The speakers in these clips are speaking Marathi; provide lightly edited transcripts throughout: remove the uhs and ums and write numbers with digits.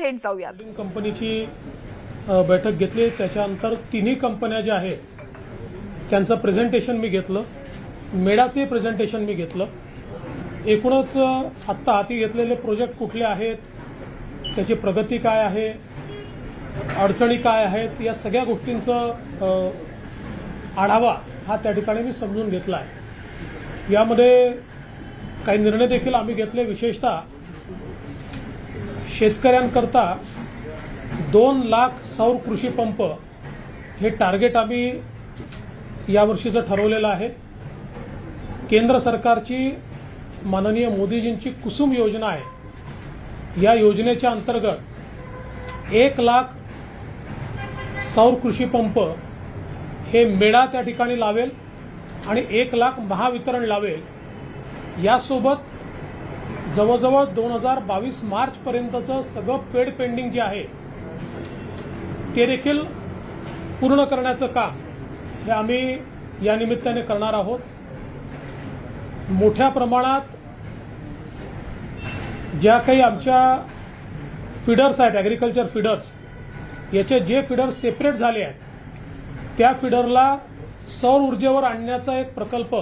थेट जाऊयात. कंपनीची बैठक घेतली. त्याच्यानंतर तिन्ही कंपन्या ज्या आहेत त्यांचं प्रेझेंटेशन मी घेतलं. मेडाचे प्रेझेंटेशन मी घेतलं. एकूणच आत्ता हाती घेतलेले प्रोजेक्ट कुठले आहेत, त्याची प्रगती काय आहे, अडचणी काय आहेत, या सगळ्या गोष्टींचं आढावा हा त्या ठिकाणी मी समजून घेतला आहे. यामध्ये काही निर्णय देखील आम्ही घेतले. विशेषतः शेतकऱ्यांकरता 2 लाख सौर कृषी पंप हे टार्गेट आम्ही यावर्षीचं ठरवलेलं आहे. केंद्र सरकारची माननीय मोदीजींची कुसुम योजना आहे. या योजनेच्या अंतर्गत 1 लाख सौर कृषी पंप हे मेडा त्या ठिकाणी लावेल आणि 1 लाख महावितरण लावेल. यासोबत जवळजवळ 2022 मार्च पर्यंतचं सगळं पेड पेंडिंग जे आहे ते देखील पूर्ण करण्याचं काम हे आम्ही या निमित्ताने करणार आहोत. मोठ्या प्रमाणात ज्या काही आमच्या फीडर्स आहेत, ॲग्रिकल्चर फीडर्स, याचे जे फीडर्स सेपरेट झाले आहेत त्या फीडरला सौर ऊर्जेवर आणण्याचा एक प्रकल्प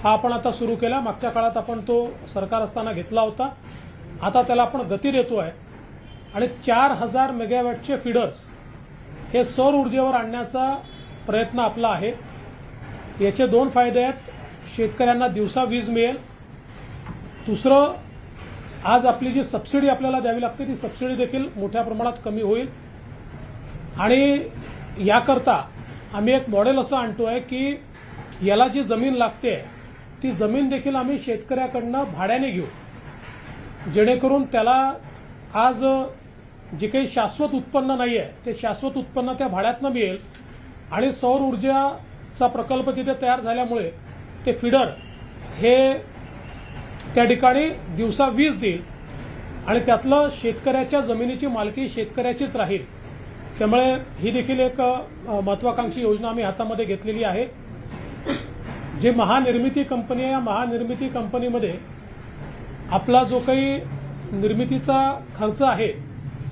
हा आपण आता सुरू केला. मागच्या काळात आपण तो सरकार असताना घेतला होता. आता त्याला आपण गती देतो आहे आणि 4000 मेगावॅटचे फीडर्स हे सौर ऊर्जेवर आणण्याचा प्रयत्न आपला आहे. याचे 2 फायदे आहेत. शेतकऱ्यांना दिवसा वीज मिळेल. दुसरं, आज आपली जी सबसिडी आपल्याला द्यावी लागते ती सबसिडी देखील मोठ्या प्रमाणात कमी होईल. आणि याकरता आम्ही एक मॉडेल असं आणतोय की याला जी जमीन लागते ती जमीन देखील आम्ही शेतकऱ्याकडनं भाड्याने घेऊ, जेणेकरून त्याला आज जे काही शाश्वत उत्पन्न नाही आहे ते शाश्वत उत्पन्न त्या भाड्यातनं मिळेल. आणि सौर ऊर्जाचा प्रकल्प तिथे तयार झाल्यामुळे ते फीडर हे त्या ठिकाणी दिवसा वीज देईल आणि त्यातलं शेतकऱ्याच्या जमिनीची मालकी शेतकऱ्याचीच राहील. त्यामुळे ही देखील एक महत्वाकांक्षी योजना आम्ही हातामध्ये घेतलेली आहे. जे महानिर्मिती कंपनी आहे, या महानिर्मिती कंपनीमध्ये आपला जो काही निर्मितीचा खर्च आहे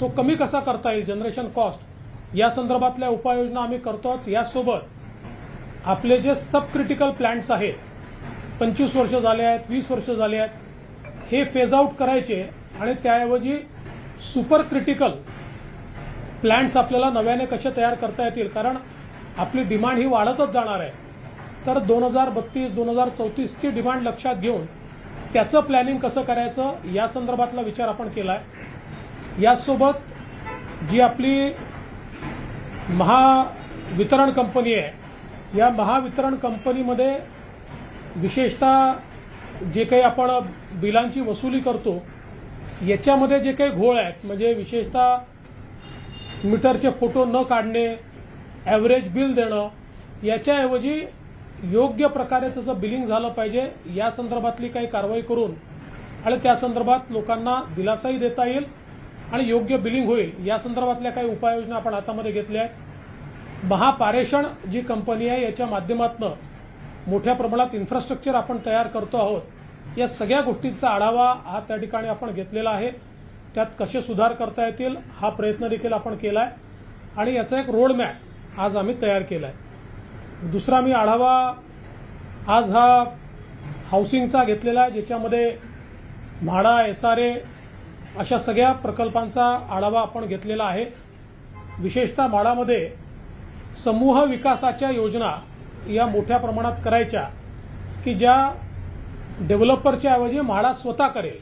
तो कमी कसा करता येईल, जनरेशन कॉस्ट, या संदर्भातल्या उपाययोजना आम्ही करतो आहोत. यासोबत आपले जे सब क्रिटिकल प्लांट्स आहेत, 25 वर्ष झाले आहेत, 20 वर्ष झाले आहेत, हे फेज आउट करायचे आणि त्याऐवजी सुपर क्रिटिकल प्लांट्स आपल्याला नव्याने कसे तयार करता येतील, कारण आपली डिमांड ही वाढतच जाणार आहे. तर 2032-2034 ची डिमांड लक्षात घेऊन त्याचं प्लॅनिंग कसं करायचं या संदर्भातला विचार आपण केला आहे. यासोबत जी आपली महावितरण कंपनी आहे, या महावितरण कंपनीमध्ये विशेषतः जे काही आपण बिलांची वसुली करतो याच्यामध्ये जे काही घोळ आहेत, म्हणजे विशेषतः मीटरचे फोटो न काढणे, ॲव्हरेज बिल देणं, याच्याऐवजी योग्य प्रकारे त्याचं बिलिंग झालं पाहिजे, या संदर्भातली काही कारवाई करून आणि त्या संदर्भात लोकांना दिलासाही देता येईल आणि योग्य बिलिंग होईल, या संदर्भातल्या काही उपाययोजना आपण हातामध्ये घेतल्या आहेत. महापारेषण जी कंपनी आहे याच्या माध्यमातून मोठ्या प्रमाणात इन्फ्रास्ट्रक्चर आपण तयार करतो आहोत. या सगळ्या गोष्टींचा आढावा हा त्या ठिकाणी आपण घेतलेला आहे. त्यात कसे सुधार करता येतील हा प्रयत्न देखील आपण केला आहे आणि याचा एक रोड मॅप आज आम्ही तयार केला आहे. दुसरा मी आढावा आज हा हाऊसिंगचा घेतलेला आहे, ज्याच्यामध्ये म्हाडा, SRA अशा सगळ्या प्रकल्पांचा आढावा आपण घेतलेला आहे. विशेषतः म्हाडामध्ये समूह विकासाच्या योजना या मोठ्या प्रमाणात करायच्या की ज्या डेव्हलपरच्या ऐवजी म्हाडा स्वतः करेल,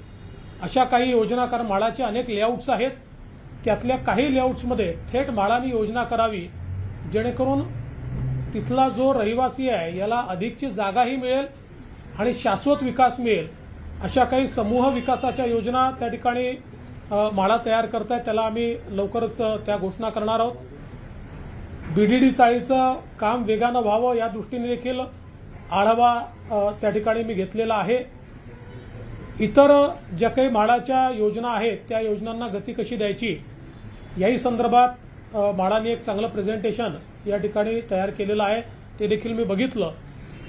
अशा काही योजना. कारण म्हाडाचे अनेक लेआउट्स आहेत, त्यातल्या काही लेआउट्समध्ये थेट म्हाडाने योजना करावी, जेणेकरून तिथला जो रहिवासी आहे याला अधिकची जागाही मिळेल आणि शाश्वत विकास मिळेल. अशा काही समूह विकासाच्या योजना त्या ठिकाणी म्हाडा तयार करतायत. त्याला आम्ही लवकरच त्या घोषणा करणार आहोत. BDD चाळीचं काम वेगानं व्हावं या दृष्टीने देखील आढावा त्या ठिकाणी मी घेतलेला आहे. इतर ज्या काही म्हाडाच्या योजना आहेत त्या योजनांना गती कशी द्यायची याही संदर्भात म्हाडाने एक चांगलं प्रेझेंटेशन या ठिकाणी तयार केलेलं आहे, ते देखील मी बघितलं.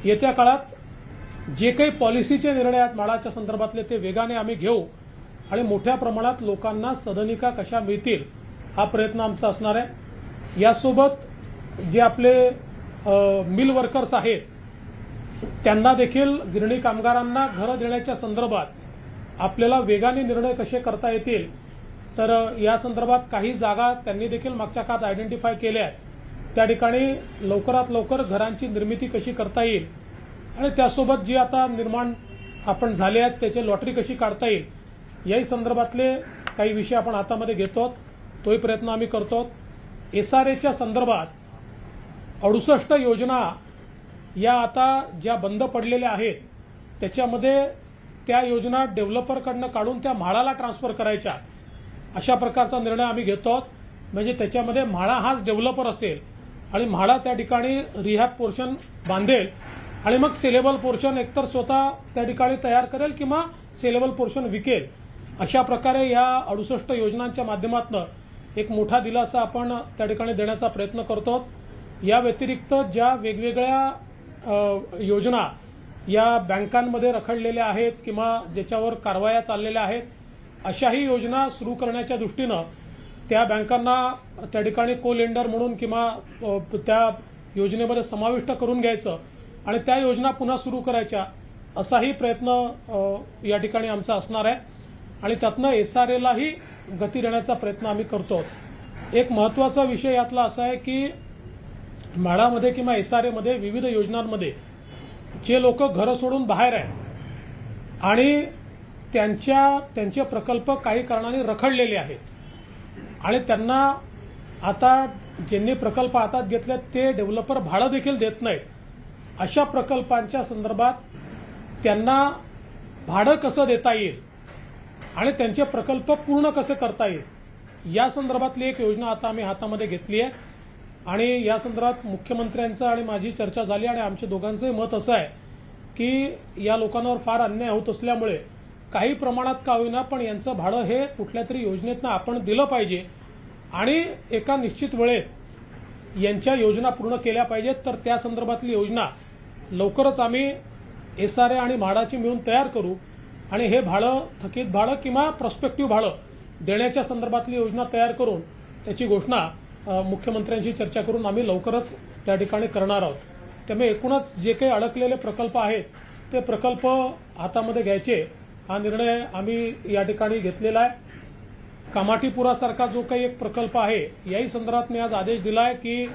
येत्या काळात जे काही पॉलिसीचे निर्णय आहेत म्हाडाच्या संदर्भातले ते वेगाने आम्ही घेऊ आणि मोठ्या प्रमाणात लोकांना सदनिका कशा मिळतील हा प्रयत्न आमचा असणार आहे। यासोबत जे आपले मिल वर्कर्स आहेत त्यांना देखील गिरणी कामगारांना घरं देण्याच्या संदर्भात आपल्याला वेगाने निर्णय कसे करता येतील, तर या संदर्भात काही जागा त्यांनी देखील मागच्या काळात आयडेंटिफाय केल्या आहेत। त्या ठिकाणी लवकरात लवकर घरांची निर्मिती कशी करता येईल आणि त्यासोबत जी आता निर्माण आपण झाले आहेत त्याची लॉटरी कशी काढता येईल याही संदर्भातले काही विषय आपण हातामध्ये घेतो, तोही प्रयत्न आम्ही करतो। SRAच्या संदर्भात 68 योजना या आता ज्या बंद पडलेल्या आहेत त्याच्यामध्ये त्या योजना डेव्हलपरकडनं काढून त्या म्हाडाला ट्रान्सफर करायच्या अशा प्रकारचा निर्णय आम्ही घेतो। म्हणजे त्याच्यामध्ये म्हाडा हाच डेव्हलपर असेल आणि म्हाडा त्या ठिकाणी रिहॅब पोर्शन बांधेल आणि मग सेलेबल पोर्शन एकतर स्वतः त्या ठिकाणी तयार करेल किंवा सेलेबल पोर्शन विकेल। अशा प्रकारे या 68 योजनांच्या माध्यमातून एक मोठा दिलासा आपण त्या ठिकाणी देण्याचा प्रयत्न करतो। या व्यतिरिक्त ज्या वेगवेगळ्या योजना या बँकांमध्ये रखडलेल्या आहेत किंवा ज्याच्यावर कारवाया चाललेल्या आहेत अशाही योजना सुरू करण्याच्या दृष्टीनं त्या बँकांना त्या ठिकाणी को लेंडर म्हणून किंवा त्या योजनेमध्ये समाविष्ट करून घ्यायचं आणि त्या योजना पुन्हा सुरू करायच्या असाही प्रयत्न या ठिकाणी आमचा असणार आहे आणि त्यातनं SRAलाही गती देण्याचा प्रयत्न आम्ही करतो। एक महत्त्वाचा विषय यातला असा आहे की म्हाडामध्ये किंवा SRAमध्ये विविध योजनांमध्ये जे लोक घरं सोडून बाहेर आहेत आणि त्यांचे प्रकल्प काही कारणाने रखडलेले आहेत आणि त्यांना आता ज्यांनी प्रकल्प हातात घेतले ते डेव्हलपर भाडं देखील देत नाहीत, अशा प्रकल्पांच्या संदर्भात त्यांना भाडं कसं देता येईल आणि त्यांचे प्रकल्प पूर्ण कसे करता येईल या संदर्भातली एक योजना आता आम्ही हातामध्ये घेतली आहे आणि या संदर्भात मुख्यमंत्र्यांचं आणि माझी चर्चा झाली आणि आमच्या दोघांचंही मत असं आहे की या लोकांवर फार अन्याय होत असल्यामुळे काही प्रमाणात का होईना पण यांचं भाडं हे कुठल्या तरी योजनेतनं आपण दिलं पाहिजे आणि एका निश्चित वेळेत यांच्या योजना पूर्ण केल्या पाहिजेत। तर त्या संदर्भातली योजना लवकरच आम्ही SRA आणि म्हाडाची मिळून तयार करू आणि हे भाडं थकीत भाडं किंवा प्रॉस्पेक्टिव्ह भाडं देण्याच्या संदर्भातली योजना तयार करून त्याची घोषणा मुख्यमंत्र्यांशी चर्चा करून आम्ही लवकरच त्या ठिकाणी करणार आहोत। त्यामुळे एकूणच जे काही अडकलेले प्रकल्प आहेत ते प्रकल्प हातामध्ये घ्यायचे हा निर्णय आम्ही या ठिकाणी घेतलेला आहे। कामाठीपुरासारखा जो काही एक प्रकल्प आहे याही संदर्भात मी आज आदेश दिला आहे की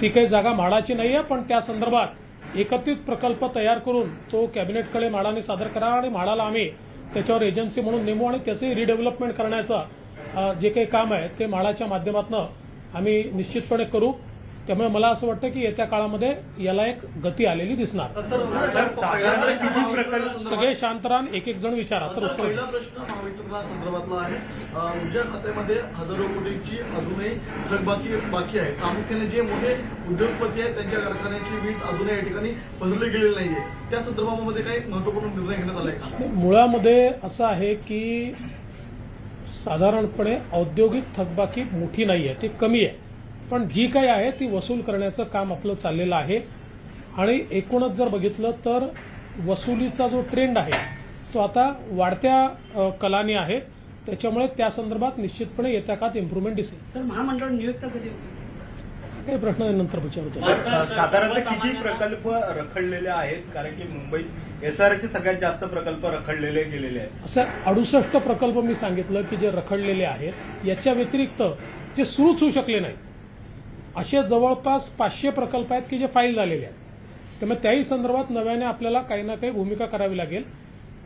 ती काही जागा म्हाडाची नाही आहे पण त्या संदर्भात एकत्रित प्रकल्प तयार करून तो कॅबिनेटकडे म्हाडाने सादर करा आणि म्हाडाला आम्ही त्याच्यावर एजन्सी म्हणून नेमू आणि त्याचे रिडेव्हलपमेंट करण्याचं जे काही काम आहे ते म्हाडाच्या माध्यमातून आम्ही निश्चितपणे करू। त्यामुळे मला असं वाटतं की येत्या काळामध्ये याला एक गती आलेली दिसणार। सगळे शांत राहून एक एक जण विचारा तर उत्तर। पहिला प्रश्न महावितरणा संदर्भातला आहे। ऊर्जा खात्यामध्ये हजारो कोटीची अजूनही थकबाकी आहे। प्रामुख्याने जे मोठे उद्योगपती आहेत त्यांच्या कारखान्याची वीज अजूनही या ठिकाणी बदलली गेलेली नाहीये, त्या संदर्भामध्ये काही महत्वपूर्ण निर्णय घेण्यात आलाय का? मुळामध्ये असं आहे की साधारणपणे औद्योगिक थकबाकी मोठी नाही आहे, ती कमी आहे, पण जी काही आहे ती वसूल करण्याचं काम आपलं चाललेलं आहे आणि एकूणच जर बघितलं तर वसुलीचा जो ट्रेंड आहे तो आता वाढत्या कलाने आहे। त्याच्यामुळे त्या संदर्भात निश्चितपणे येत्या काळात इम्प्रूव्हमेंट दिसेल। सर, महामंडळ नियुक्त कधी काही प्रश्न नंतर विचारतो। साधारणतः किती प्रकल्प रखडलेले आहेत? कारण की मुंबईत SRAचे सगळ्यात जास्त प्रकल्प रखडलेले गेलेले आहेत। असं 68 प्रकल्प मी सांगितलं की जे रखडलेले आहेत। याच्या व्यतिरिक्त जे सुरूच होऊ शकले नाहीत असे जवळपास 500 प्रकल्प आहेत की जे फाईल झालेले आहेत। त्यामुळे त्याही संदर्भात नव्याने आपल्याला काही ना काही भूमिका करावी लागेल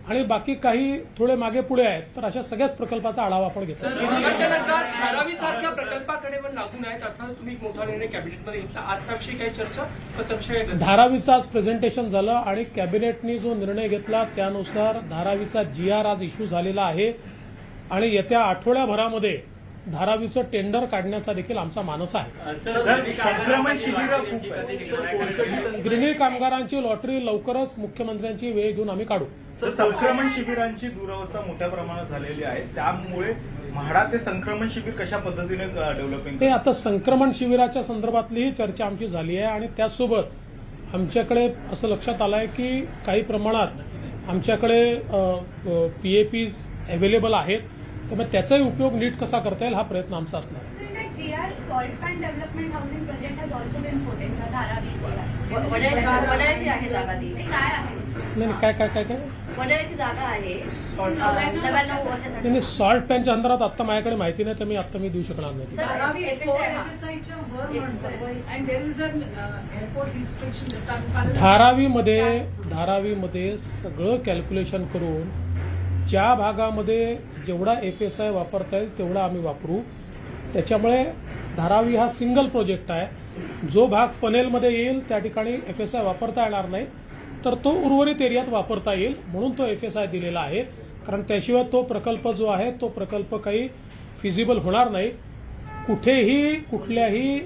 आणि बाकी काही थोडे मागे पुढे आहेत तर अशा सगळ्याच प्रकल्पाचा आढावा आपण घेतला। धारावीसारख्या प्रकल्पाकडे पण लागून आहेत, अर्थात तुम्ही एक मोठा निर्णय कॅबिनेटमध्ये घेतला, आज त्याविषयी काही चर्चा तपशील? धारावीचं आज प्रेझेंटेशन झालं आणि कॅबिनेटने जो निर्णय घेतला त्यानुसार धारावीचा GR आज इश्यू झालेला आहे आणि येत्या आठवड्याभरामध्ये धारावीचं टेंडर काढण्याचा देखील आमचा मानस आहे। संक्रमण शिबिरं खूप आहेत। गिरणी कामगारांची लॉटरी लवकरच मुख्यमंत्र्यांची वेळ घेऊन आम्ही काढू। संक्रमण शिबिरांची दुरवस्था मोठ्या प्रमाणात झालेली आहे, त्यामुळे म्हाडा ते संक्रमण शिबिर कशा पद्धतीने डेव्हलपिंग? ते आता संक्रमण शिबिराच्या संदर्भातलीही चर्चा आमची झाली आहे आणि त्याचसोबत आमच्याकडे असं लक्षात आलं आहे की काही प्रमाणात आमच्याकडे PAPs अवेलेबल आहेत, त्यामुळे त्याचाही उपयोग नीट कसा करता येईल हा प्रयत्न आमचा असणार आहे. GR Salt Pan Development Housing Project has also been put in the Dharavi. वडाळ्याची आहे जागा ती. ते काय आहे? नाही काय वडाळ्याची जागा आहे 99 वर्षासाठी. नाही सॉल्ट पॅनच्या अंतरात आत्ता माझ्याकडे माहिती नाही, तर मी आत्ता मी देऊ शकणार नाही. Dharavi FSIच्या वर म्हणतोय and there is an airport restriction. धारावीमध्ये सगळं कॅल्क्युलेशन करून ज्या भागामध्ये जेवढा FSI वापरता येईल तेवढा आम्ही वापरू. त्याच्यामुळे धारावी हा सिंगल प्रोजेक्ट आहे. जो भाग फनेलमध्ये येईल त्या ठिकाणी FSI वापरता येणार नाही, तर तो उर्वरित एरियात वापरता येईल म्हणून तो FSI दिलेला आहे. कारण त्याशिवाय तो प्रकल्प जो आहे तो प्रकल्प काही फिजिबल होणार नाही. कुठेही कुठल्याही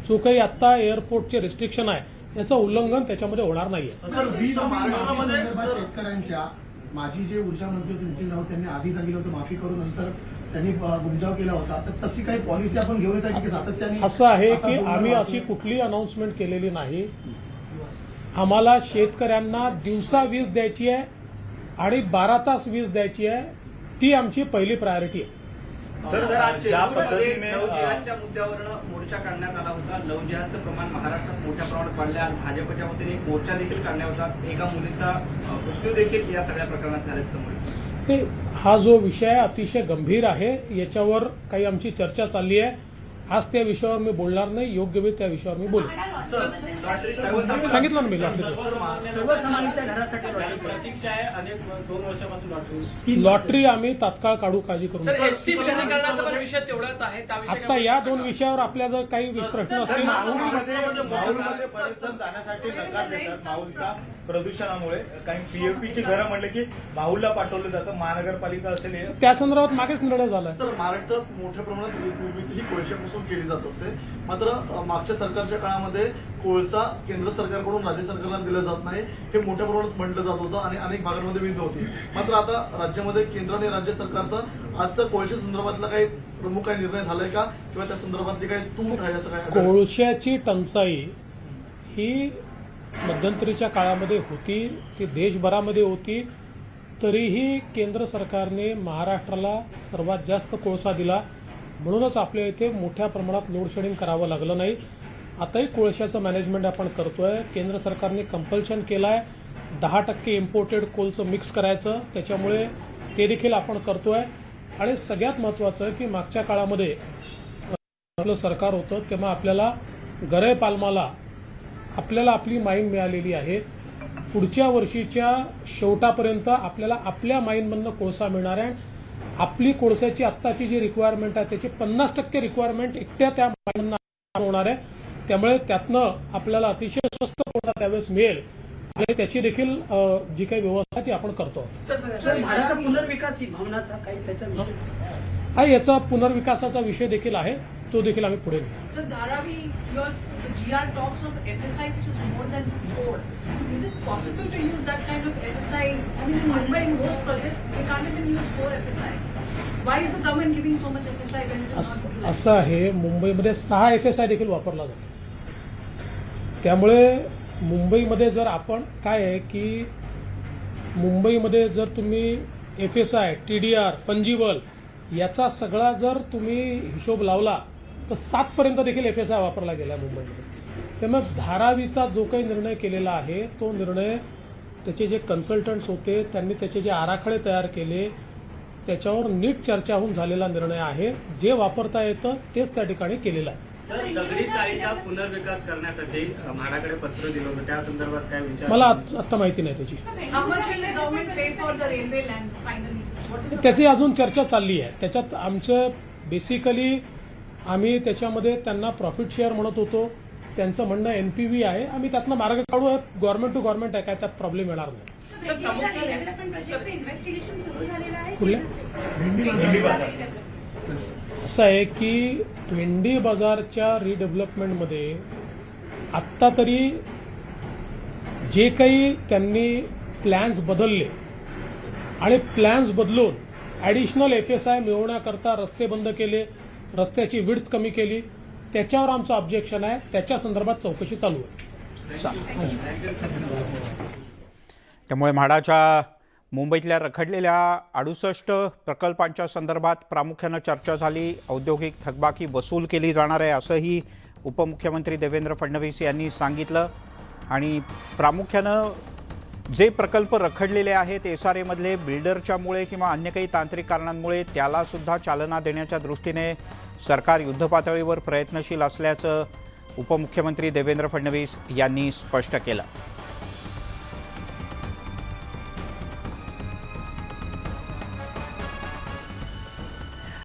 जो काही आत्ता एअरपोर्टचे रिस्ट्रिक्शन आहे याचं उल्लंघन त्याच्यामध्ये होणार नाहीये. सर वीज महाराष्ट्रामध्ये शेतकऱ्यांच्या माझी जे ऊर्जा मंत्री होते नितीन राऊत त्यांनी आधी सांगितलं होतं माफी करून नंतर त्यांनी गुंजाव केला होता, तर तशी काही पॉलिसी आपण घेऊन येत आहे की सातत्याने असं आहे असा की बोलणं आम्ही होतं? अशी कुठली अनाउन्समेंट केलेली नाही. आम्हाला शेतकऱ्यांना दिवसा वीज द्यायची आहे आणि 12 तास वीज द्यायची आहे, ती आमची पहिली प्रायोरिटी आहे. सर ज्या पद्धतीने लव जिहादच्या मुद्द्यावरनं मोर्चा काढण्यात आला होता. लव जिहादचं प्रमाण महाराष्ट्रात मोठ्या प्रमाणात वाढलं आहे. भाजपच्या वतीने एक मोर्चा देखील काढण्यात होता. एका मुलीचा मृत्यू देखील या सगळ्या प्रकरणात झाल्याचं समोर येतं. हा जो विषय अतिशय गंभीर आहे, याच्यावर काही आमची चर्चा चालली आहे. आज त्या विषयावर मी बोलणार नाही, योग्य वेळ त्या विषयावर मी बोलेन. सांगितलं ना मी सर्वसामान्यांच्या घरासाठी प्रतीक्षा आहे. अनेक 2 वर्षापासून लॉटरी आम्ही तात्काळ काढू, काळजी करू सर नका. एसटी विलीनीकरणाचा पण विषय तेवढाच आहे. त्याविषयी आता या 2 विषयावर आपल्या जर काही प्रश्न असतील माऊलमध्ये बरेच जण जाण्यासाठी नकार देतात. माऊलच्या प्रदूषणामुळे काही PAPची घरं म्हणले की माऊलला पाठवलं जातं. महानगरपालिका असेल हे त्या संदर्भात मागेच निर्णय झालाय. सर महाराष्ट्रात मोठ्या प्रमाणात वीज निर्मिती ही कोळशापासून केली जात असते. मात्र मागच्या सरकारच्या काळामध्ये कोळसा केंद्र सरकारकडून राज्य सरकारला दिला जात नाही हे मोठ्या प्रमाणात म्हटलं जात होतं आणि अनेक भागांमध्ये वीज नव्हती. मात्र आता राज्यामध्ये केंद्र आणि राज्य सरकारचा आजचा कोळशा संदर्भातला काही प्रमुख काही निर्णय झालाय का, किंवा त्या संदर्भातली काही तूट आहे असं काय? कोळशाची टंचाई ही मध्यंतरीच्या काळामध्ये होती, ती देशभरामध्ये होती. तरीही केंद्र सरकारने महाराष्ट्राला सर्वात जास्त कोळसा दिला, म्हणूनच आपल्या इथे मोठ्या प्रमाणात लोड शेडिंग करावं लागलं नाही. आताही कोळशाचं मॅनेजमेंट आपण करतोय. केंद्र सरकारने कंपल्शन केलं आहे 10% इम्पोर्टेड कोलचं मिक्स करायचं, त्याच्यामुळे ते देखील आपण करतोय. आणि सगळ्यात महत्त्वाचं की मागच्या काळामध्ये आपलं सरकार होतं तेव्हा आपल्याला गरय पालमाला आपल्याला आपली माईन मिळालेली आहे. पुढच्या वर्षीच्या शेवटापर्यंत आपल्याला आपल्या माईनमधनं कोळसा मिळणार आहे. आपली कोळशाची आत्ताची जी रिक्वायरमेंट आहे त्याची 50% रिक्वायरमेंट एकट्या त्या माईनमधनं होणार आहे. त्यामुळे त्यातनं आपल्याला अतिशय स्वस्त कोळसा त्यावेळेस मिळेल आणि त्याची देखील जी काही व्यवस्था ती आपण करतो. सर महाराष्ट्र पुनर्विकास ही भावनाचा काही त्याचा विषय हा याचा पुनर्विकासाचा विषय देखील आहे, तो देखील आम्ही पुढे घेऊ. Sir, Dharavi, your GR talks of FSI which is more than 4. Is it possible to use that kind of FSI? I mean, in Mumbai, in most projects, they can't even use 4 FSI. Why is the government giving so much FSI when it is not utilized? असं आहे, मुंबईमध्ये 6 FSI देखील वापरला जातो. त्यामुळे मुंबईमध्ये जर आपण काय आहे की मुंबईमध्ये जर तुम्ही FSI, TDR, फंजिबल याचा सगळा जर तुम्ही हिशोब लावला तर 7 पर्यंत देखील FSI वापरला गेला मुंबईमध्ये. त्यामुळे धारावीचा जो काही निर्णय केलेला आहे तो निर्णय त्याचे जे कन्सल्टंट्स होते त्यांनी त्याचे जे आराखडे तयार केले त्याच्यावर नीट चर्चा होऊन झालेला निर्णय आहे. जे वापरता येतं तेच त्या ठिकाणी केलेलं आहे. सर दगडी चाळीचा पुनर्विकास करण्यासाठी म्हाडाकडे पत्र दिलं होतं, त्या संदर्भात काय विचार? मला आत्ता माहिती नाही त्याची. How much will the government pay for the railway land finally? What is the त्याची अजून चर्चा चालली आहे. त्याच्यात आमचं बेसिकली आम्ही त्याच्यामध्ये त्यांना प्रॉफिट शेअर म्हणत होतो. त्यांचं म्हणणं NPV आहे. आम्ही त्यातनं मार्ग काढू. गव्हर्नमेंट टू गव्हर्नमेंट आहे, काय त्यात प्रॉब्लेम येणार नाही. डेव्हलपमेंट प्रोजेक्टचं इन्व्हेस्टिगेशन सुरू झालेलं आहे. कुठल्या? भेंडी बाजार. असं आहे की भेंडी बाजारच्या रिडेव्हलपमेंटमध्ये आत्ता तरी जे काही त्यांनी प्लॅन्स बदलले आणि प्लॅन्स बदलून ॲडिशनल FSI मिळवण्याकरता रस्ते बंद केले, रस्त्याची विड्थ कमी केली, त्याच्यावर आमचं ऑब्जेक्शन आहे. त्याच्या संदर्भात चौकशी चालू आहे. त्यामुळे म्हाडाच्या मुंबईतल्या रखडलेल्या 68 प्रकल्पांच्या संदर्भात प्रामुख्यानं चर्चा झाली. औद्योगिक थकबाकी वसूल केली जाणार आहे असंही उपमुख्यमंत्री देवेंद्र फडणवीस यांनी सांगितलं. आणि प्रामुख्यानं जे प्रकल्प रखडलेले आहेत SRA मधले बिल्डरच्यामुळे किंवा अन्य काही तांत्रिक कारणांमुळे त्यालासुद्धा चालना देण्याच्या दृष्टीने सरकार युद्धपातळीवर प्रयत्नशील असल्याचं उपमुख्यमंत्री देवेंद्र फडणवीस यांनी स्पष्ट केलं.